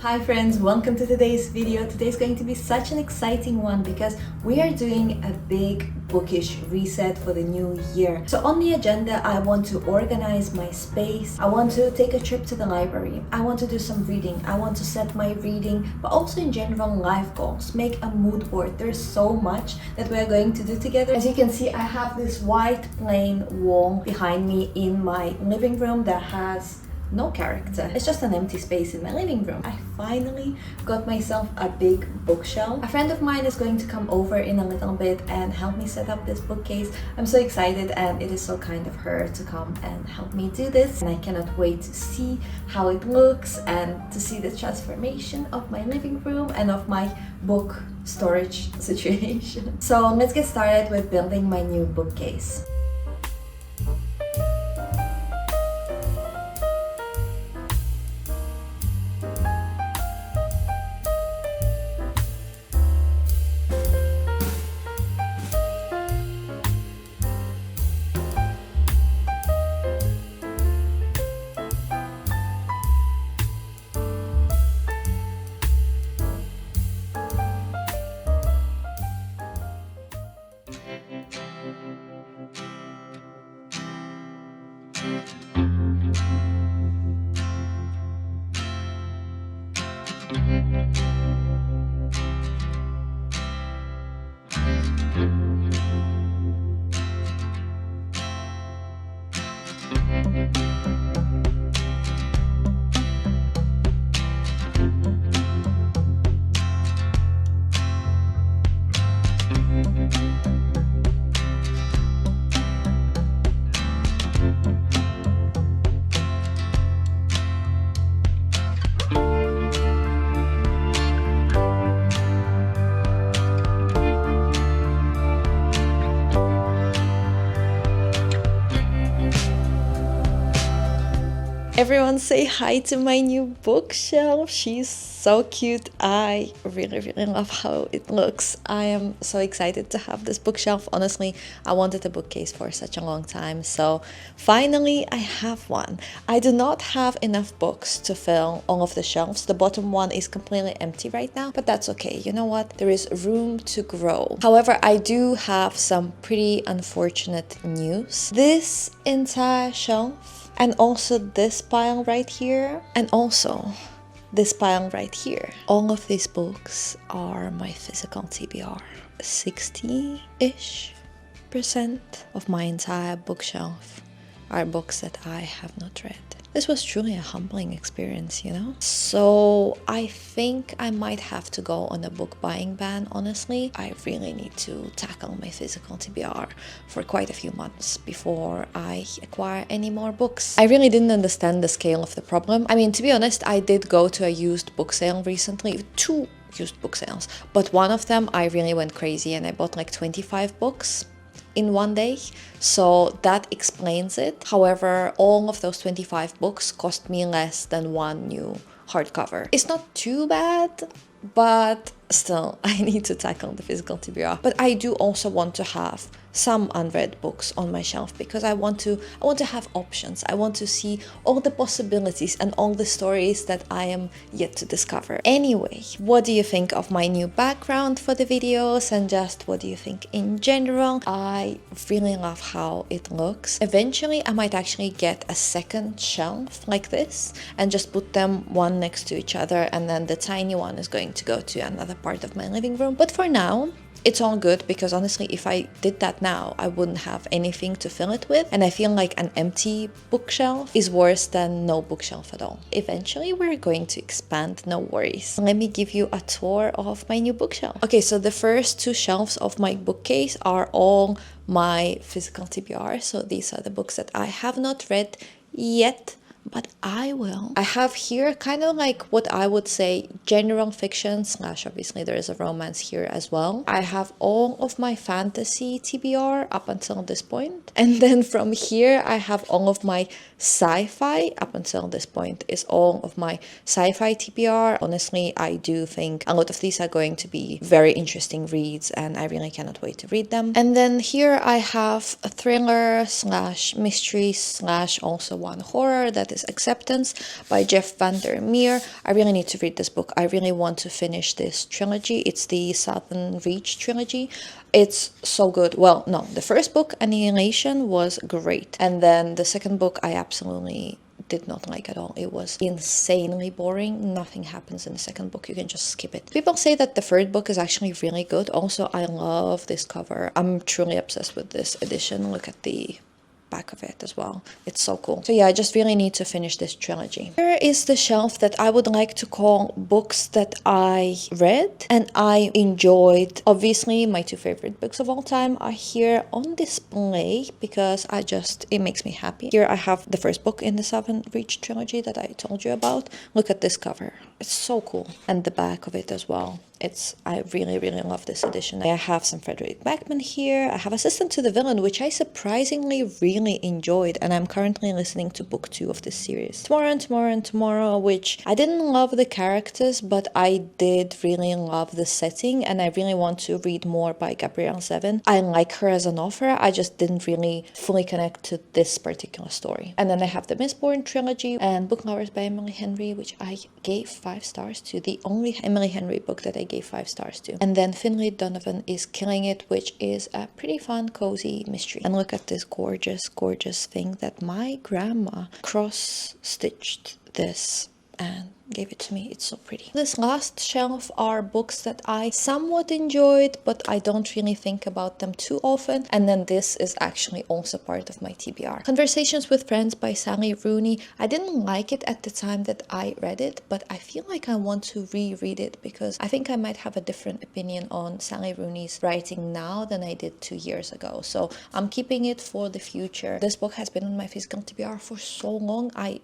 Hi friends, welcome to today's video. Today's going to be such an exciting one because we are doing a big bookish reset for the new year. So on the agenda, I want to organize my space. I want to take a trip to the library. I want to do some reading. I want to set my reading, but also in general life goals. Make a mood board. There's so much that we're going to do together. As you can see, I have this white plain wall behind me in my living room that has no character. It's just an empty space in my living room. I finally got myself a big bookshelf. A friend of mine is going to come over in a little bit and help me set up this bookcase. I'm so excited, and it is so kind of her to come and help me do this. And I cannot wait to see how it looks and to see the transformation of my living room and of my book storage situation. So let's get started with building my new bookcase. Everyone say hi to my new bookshelf. She's so cute. I really love how it looks. I am so excited to have this bookshelf. Honestly, I wanted a bookcase for such a long time, so finally I have one. I do not have enough books to fill all of the shelves. The bottom one is completely empty right now, but that's okay. You know what? There is room to grow. However, I do have some pretty unfortunate news. This entire shelf, and also this pile right here, and also this pile right here. All of these books are my physical TBR. 60-ish% of my entire bookshelf are books that I have not read. This was truly a humbling experience, you know? So I think I might have to go on a book buying ban, honestly. I really need to tackle my physical TBR for quite a few months before I acquire any more books. I really didn't understand the scale of the problem. I mean, to be honest, I did go to a used book sale recently, 2 used book sales, but one of them I really went crazy and I bought like 25 books in one day, so that explains it. However, all of those 25 books cost me less than one new hardcover. It's not too bad, but still, I need to tackle the physical TBR. But I do also want to have some unread books on my shelf because I want to have options. I want to see all the possibilities and all the stories that I am yet to discover. Anyway, what do you think of my new background for the videos, and just what do you think in general? I really love how it looks. Eventually, I might actually get a second shelf like this and just put them one next to each other, and then the tiny one is going to go to another part of my living room. But for now, it's all good, because honestly, if I did that now, I wouldn't have anything to fill it with, and I feel like an empty bookshelf is worse than no bookshelf at all. Eventually, we're going to expand, no worries. Let me give you a tour of my new bookshelf. Okay, so the first 2 shelves of my bookcase are all my physical TBR, so these are the books that I have not read yet, but I will. I have here kind of like what I would say general fiction slash, obviously there is a romance here as well. I have all of my fantasy TBR up until this point. And then from here I have all of my sci-fi. Up until this point is all of my sci-fi TBR. Honestly, I do think a lot of these are going to be very interesting reads and I really cannot wait to read them. And then here I have a thriller slash mystery slash also one horror that that is Acceptance by Jeff Vandermeer. I really need to read this book. I really want to finish this trilogy. It's the Southern Reach trilogy. It's so good. Well, no, the first book, Annihilation, was great. And then the second book, I absolutely did not like at all. It was insanely boring. Nothing happens in the second book. You can just skip it. People say that the third book is actually really good. Also, I love this cover. I'm truly obsessed with this edition. Look at the back of it as well. It's so cool. So yeah, I just really need to finish this trilogy. Here is the shelf that I would like to call books that I read and I enjoyed. Obviously, my two favorite books of all time are here on display because it makes me happy. Here I have the first book in the Southern Reach trilogy that I told you about. Look at this cover. It's so cool. And the back of it as well. I really, really love this edition. I have some Frederick Backman here. I have Assistant to the Villain, which I surprisingly really enjoyed. And I'm currently listening to book 2 of this series. Tomorrow and Tomorrow and Tomorrow, which I didn't love the characters, but I did really love the setting. And I really want to read more by Gabrielle Zevin. I like her as an author. I just didn't really fully connect to this particular story. And then I have the Mistborn trilogy and Book Lovers by Emily Henry, which I gave 5 stars to. The only Emily Henry book that I gave 5 stars to. And then Finlay Donovan is Killing It, which is a pretty fun, cozy mystery. And look at this gorgeous, gorgeous thing that my grandma cross-stitched this and gave it to me. It's so pretty. This last shelf are books that I somewhat enjoyed, but I don't really think about them too often. And then this is actually also part of my TBR. Conversations with Friends by Sally Rooney. I didn't like it at the time that I read it, but I feel like I want to reread it because I think I might have a different opinion on Sally Rooney's writing now than I did 2 years ago. So I'm keeping it for the future. This book has been on my physical TBR for so long. I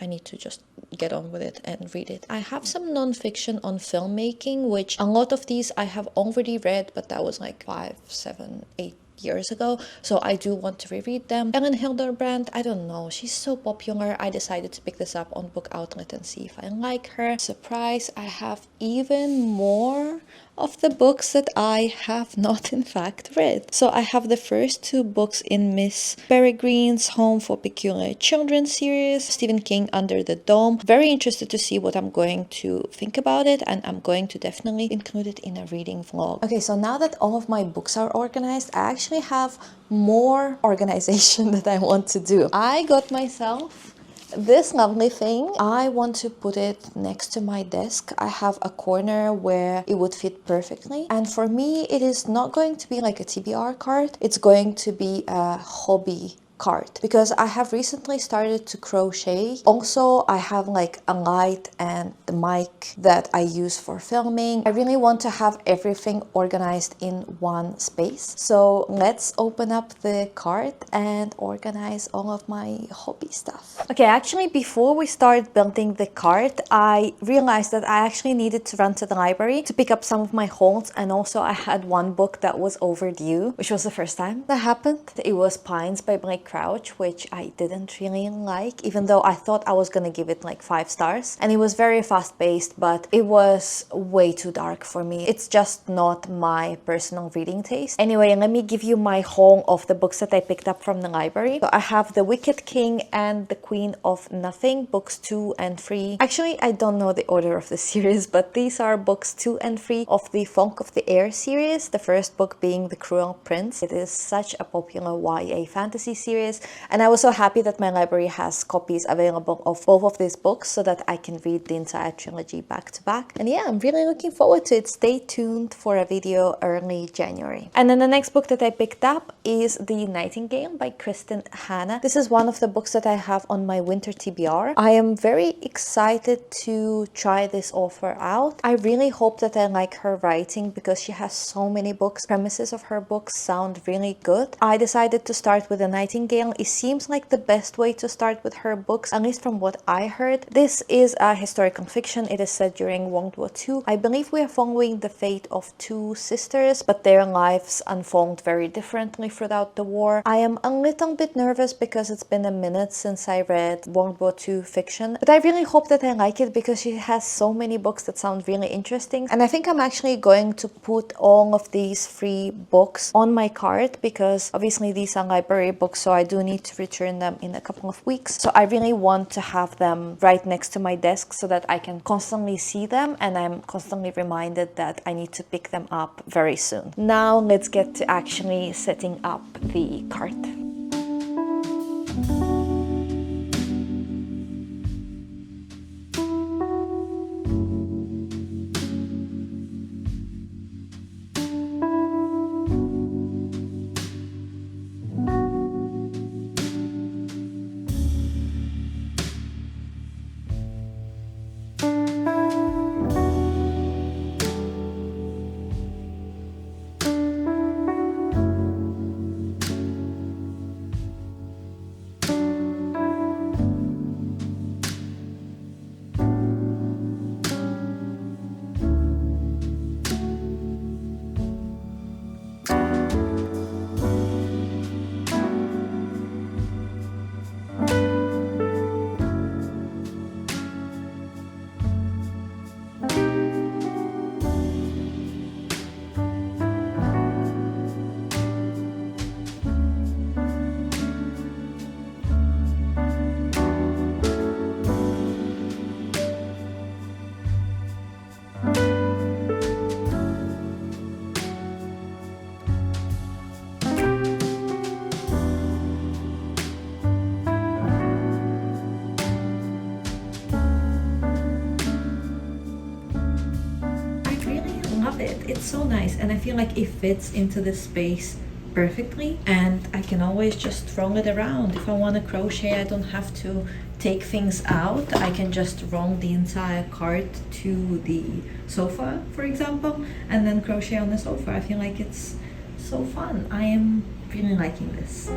need to just get on with it and read it. I have some non-fiction on filmmaking, which a lot of these I have already read, but that was like 5, 7, 8 years ago, so I do want to reread them. Ellen Hilderbrand, I don't know, she's so popular. I decided to pick this up on Book Outlet and see if I like her. Surprise, I have even more of the books that I have not in fact read. So I have the first 2 books in Miss Peregrine's Home for Peculiar Children series, Stephen King Under the Dome. Very interested to see what I'm going to think about it, and I'm going to definitely include it in a reading vlog. Okay, so now that all of my books are organized, I actually have more organization that I want to do. I got myself this lovely thing. I want to put it next to my desk. I have a corner where it would fit perfectly. And for me, it is not going to be like a TBR cart. It's going to be a hobby cart because I have recently started to crochet. Also, I have like a light and the mic that I use for filming. I really want to have everything organized in one space. So let's open up the cart and organize all of my hobby stuff. Okay, actually before we start building the cart, I realized that I actually needed to run to the library to pick up some of my holds, and also I had one book that was overdue, which was the first time that happened. It was Pines by Blake Crouch, which I didn't really like, even though I thought I was gonna give it like 5 stars. And it was very fast-paced, but it was way too dark for me. It's just not my personal reading taste. Anyway, let me give you my haul of the books that I picked up from the library. So I have The Wicked King and The Queen of Nothing, books 2 and 3. Actually, I don't know the order of the series, but these are books 2 and 3 of the Funk of the Air series. The first book being The Cruel Prince. It is such a popular YA fantasy series, and I was so happy that my library has copies available of both of these books so that I can read the entire trilogy back to back. And yeah, I'm really looking forward to it. Stay tuned for a video early January. And then the next book that I picked up is The Nightingale by Kristen Hanna. This is one of the books that I have on my winter TBR. I am very excited to try this author out. I really hope that I like her writing because she has so many books. Premises of her books sound really good. I decided to start with The Nightingale. It seems like the best way to start with her books, at least from what I heard. This is a historical fiction. It is set during World War II. I believe we are following the fate of 2 sisters, but their lives unfold very differently throughout the war. I am a little bit nervous because it's been a minute since I read World War II fiction, but I really hope that I like it because she has so many books that sound really interesting. And I think I'm actually going to put all of these 3 books on my cart because obviously these are library books, so so I do need to return them in a couple of weeks. So I really want to have them right next to my desk so that I can constantly see them, and I'm constantly reminded that I need to pick them up very soon. Now let's get to actually setting up the cart. It's so nice, and I feel like it fits into this space perfectly, and I can always just roll it around. If I want to crochet, I don't have to take things out. I can just roll the entire cart to the sofa, for example, and then crochet on the sofa. I feel like it's so fun. I am really liking this.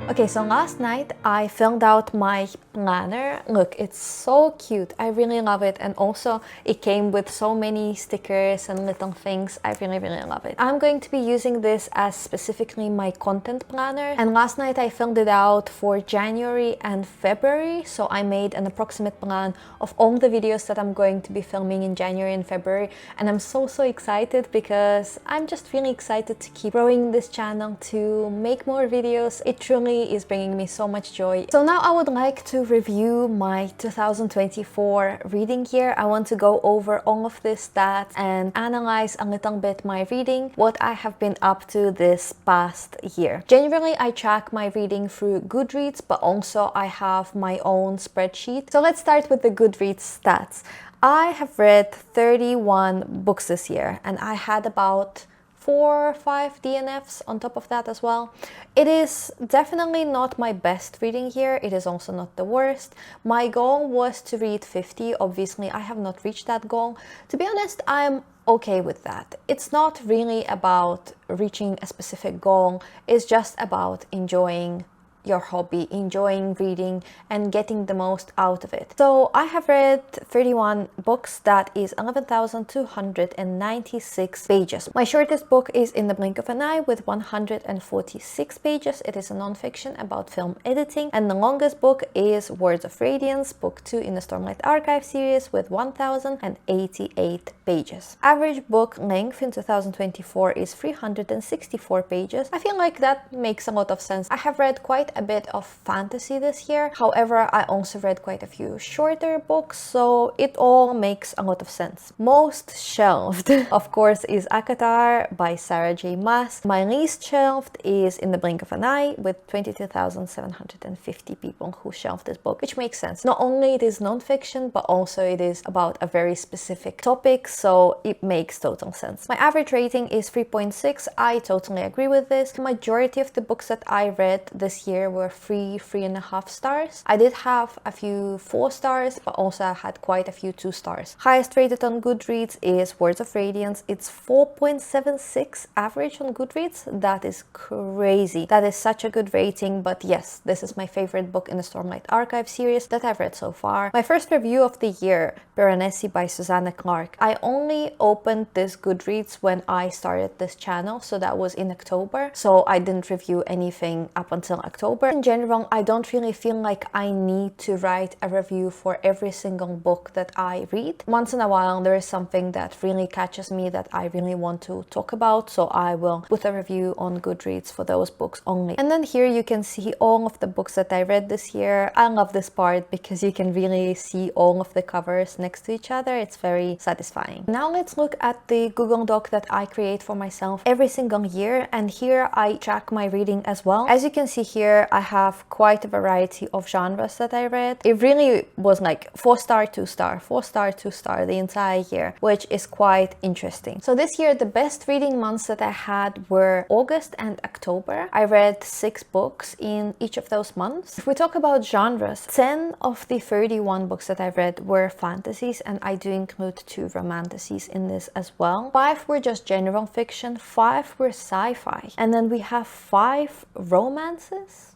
Okay, so last night I filled out my planner. Look, it's so cute. I really love it. And also it came with so many stickers and little things. I really, really love it. I'm going to be using this as specifically my content planner. And last night I filled it out for January and February. So I made an approximate plan of all the videos that I'm going to be filming in January and February. And I'm so excited because I'm just really excited to keep growing this channel, to make more videos. It truly is bringing me so much joy. So now I would like to review my 2024 reading year. I want to go over all of the stats and analyze a little bit my reading, what I have been up to this past year. Generally, I track my reading through Goodreads, but also I have my own spreadsheet. So let's start with the Goodreads stats. I have read 31 books this year, and I had about 4 or 5 DNFs on top of that as well. It is definitely not my best reading year. It is also not the worst. My goal was to read 50. Obviously, I have not reached that goal. To be honest, I'm okay with that. It's not really about reaching a specific goal. It's just about enjoying your hobby, enjoying reading and getting the most out of it. So I have read 31 books. That is 11,296 pages. My shortest book is In the Blink of an Eye with 146 pages. It is a non-fiction about film editing. And the longest book is Words of Radiance, book 2 in the Stormlight Archive series with 1,088 pages. Average book length in 2024 is 364 pages. I feel like that makes a lot of sense. I have read quite quite a bit of fantasy this year. However, I also read quite a few shorter books, so it all makes a lot of sense. Most shelved, of course, is ACOTAR by Sarah J. Maas. My least shelved is In the Blink of an Eye, with 22,750 people who shelved this book, which makes sense. Not only it is non-fiction, but also it is about a very specific topic, so it makes total sense. My average rating is 3.6. I totally agree with this. The majority of the books that I read this year were 3.5 stars. I did have a few 4 stars, but also I had quite a few 2 stars. Highest rated on Goodreads is Words of Radiance. It's 4.76 average on Goodreads. That is crazy. That is such a good rating, but yes, this is my favorite book in the Stormlight Archive series that I've read so far. My first review of the year, Piranesi by Susanna Clark. I only opened this Goodreads when I started this channel, so that was in October, so I didn't review anything up until October. In general, I don't really feel like I need to write a review for every single book that I read. Once in a while there is something that really catches me that I really want to talk about, so I will put a review on Goodreads for those books only. And then here you can see all of the books that I read this year. I love this part because you can really see all of the covers next to each other. It's very satisfying. Now let's look at the Google Doc that I create for myself every single year, and here I track my reading as well. As you can see here, I have quite a variety of genres that I read. It really was like 4-star, 2-star, 4-star, 2-star the entire year, which is quite interesting. So this year the best reading months that I had were August and October. I read 6 books in each of those months. If we talk about genres, 10 of the 31 books that I read were fantasies, and I do include 2 romantasies in this as well. 5 were just general fiction, 5 were sci-fi, and then we have 5 romances,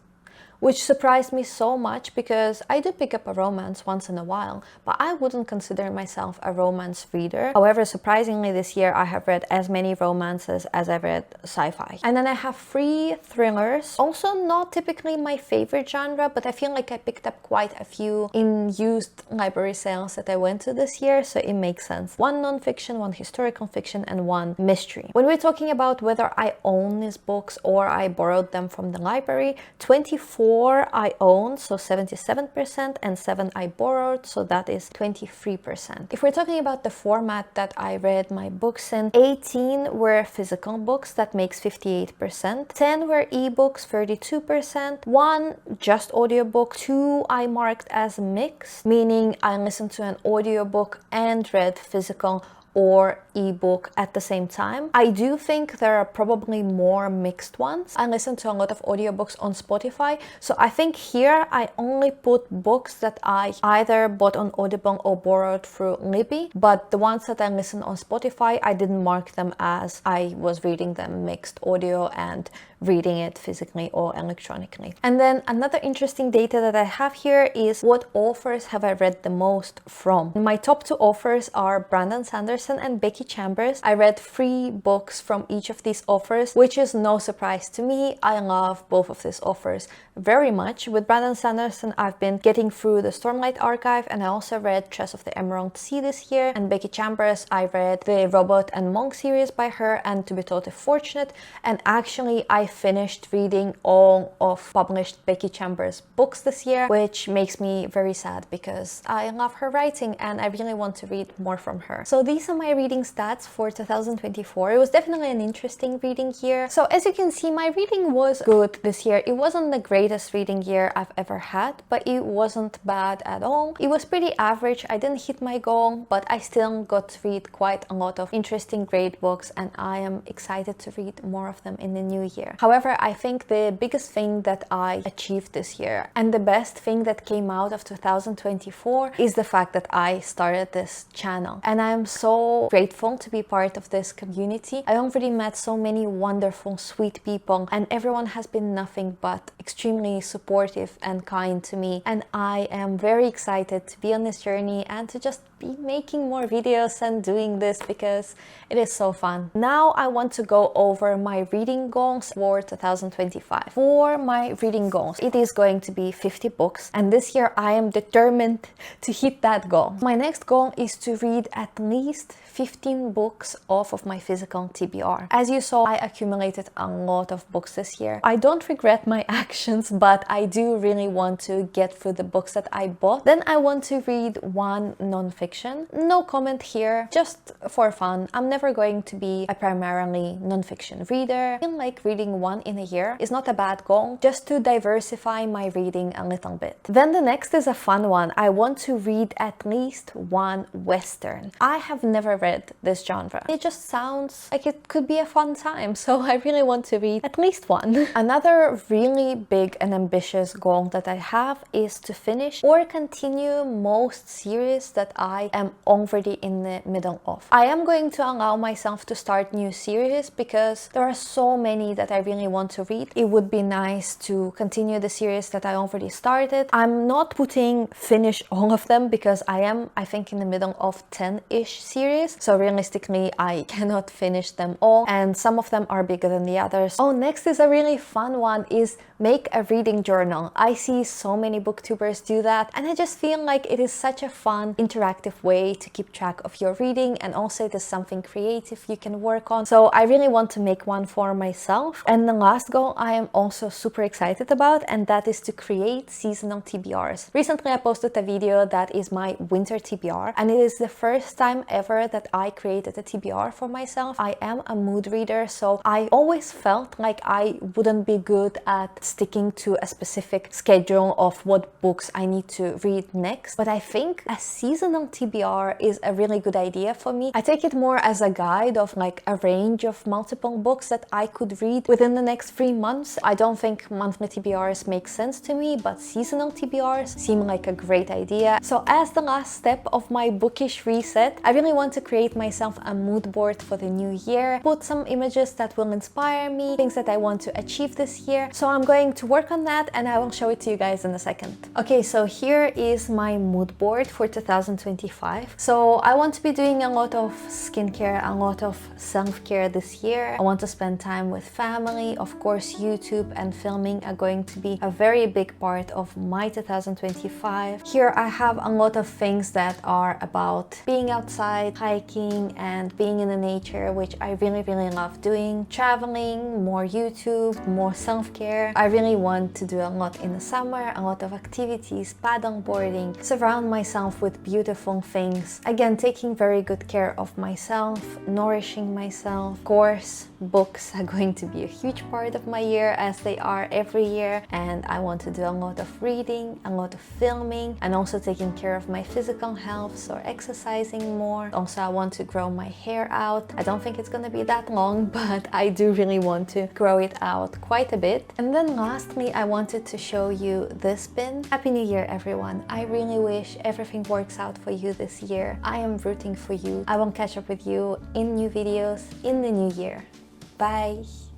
which surprised me so much because I do pick up a romance once in a while, but I wouldn't consider myself a romance reader. However, surprisingly this year I have read as many romances as I read sci-fi. And then I have 3 thrillers, also not typically my favorite genre, but I feel like I picked up quite a few in used library sales that I went to this year, so it makes sense. 1 non-fiction, 1 historical fiction, and 1 mystery. When we're talking about whether I own these books or I borrowed them from the library, 24 I own, so 77%, and 7 I borrowed, so that is 23%. If we're talking about the format that I read my books in, 18 were physical books, that makes 58%, 10 were ebooks, 32%, 1 just audiobook, 2 I marked as mixed, meaning I listened to an audiobook and read physical or ebook at the same time. I do think there are probably more mixed ones. I listen to a lot of audiobooks on Spotify, so I think here I only put books that I either bought on Audible or borrowed through Libby, but the ones that I listen on Spotify, I didn't mark them as I was reading them mixed audio and reading it physically or electronically. And then another interesting data that I have here is what authors have I read the most from. My top 2 authors are Brandon Sanderson and Becky Chambers. I read 3 books from each of these authors, which is no surprise to me. I love both of these authors very much. With Brandon Sanderson, I've been getting through the Stormlight Archive, and I also read Chess of the Emerald Sea this year. And Becky Chambers, I read the Robot and Monk series by her and To Be Totally Fortunate, and actually I finished reading all of published Becky Chambers books this year, which makes me very sad because I love her writing and I really want to read more from her. So these are my reading stats for 2024. It was definitely an interesting reading year. So as you can see, my reading was good this year. It wasn't the greatest reading year I've ever had, but it wasn't bad at all. It was pretty average. I didn't hit my goal, but I still got to read quite a lot of interesting, great books, and I am excited to read more of them in the new year. However, I think the biggest thing that I achieved this year and the best thing that came out of 2024 is the fact that I started this channel, and I am so grateful to be part of this community. I already met so many wonderful, sweet people, and everyone has been nothing but extremely supportive and kind to me, and I am very excited to be on this journey and to just be making more videos and doing this because it is so fun. Now I want to go over my reading goals for for 2025. For my reading goals, it is going to be 50 books, and this year I am determined to hit that goal. My next goal is to read at least 15 books off of my physical TBR. As you saw, I accumulated a lot of books this year. I don't regret my actions, but I do really want to get through the books that I bought. Then I want to read one non-fiction. No comment here, just for fun. I'm never going to be a primarily non-fiction reader. I feel like reading one in a year is not a bad goal, just to diversify my reading a little bit. Then the next is a fun one. I want to read at least one Western. I have never read this genre. It just sounds like it could be a fun time, so I really want to read at least one. Another really big and ambitious goal that I have is to finish or continue most series that I am already in the middle of. I am going to allow myself to start new series because there are so many that I really want to read. It would be nice to continue the series that I already started. I'm not putting finish all of them because I think in the middle of 10-ish series. So realistically, I cannot finish them all, and some of them are bigger than the others. Oh, next is a really fun one, is make a reading journal. I see so many booktubers do that, and I just feel like it is such a fun, interactive way to keep track of your reading, and also it is something creative you can work on. So I really want to make one for myself. And the last goal I am also super excited about, and that is to create seasonal TBRs. Recently I posted a video that is my winter TBR, and it is the first time ever that I created a TBR for myself. I am a mood reader, so I always felt like I wouldn't be good at sticking to a specific schedule of what books I need to read next. But I think a seasonal TBR is a really good idea for me. I take it more as a guide of like a range of multiple books that I could read within the next 3 months. I don't think monthly TBRs make sense to me, but seasonal TBRs seem like a great idea. So as the last step of my bookish reset, I really want to create myself a mood board for the new year, put some images that will inspire me, things that I want to achieve this year. So I'm going to work on that, and I will show it to you guys in a second. Okay, so here is my mood board for 2025. So I want to be doing a lot of skincare, a lot of self-care this year. I want to spend time with family. Of course, YouTube and filming are going to be a very big part of my 2025. Here I have a lot of things that are about being outside, hiking, and being in the nature, which I really love doing. Traveling, more YouTube, more self-care. I really want to do a lot in the summer, a lot of activities, paddle boarding, surround myself with beautiful things. Again, taking very good care of myself, nourishing myself. Of course, books are going to be a huge part of my year, as they are every year, and I want to do a lot of reading, a lot of filming, and also taking care of my physical health, so exercising more. Also, I want to grow my hair out. I don't think it's gonna be that long, but I do really want to grow it out quite a bit. And then lastly, I wanted to show you this pin. Happy New Year, everyone. I really wish everything works out for you this year. I am rooting for you. I will catch up with you in new videos in the new year. Bye!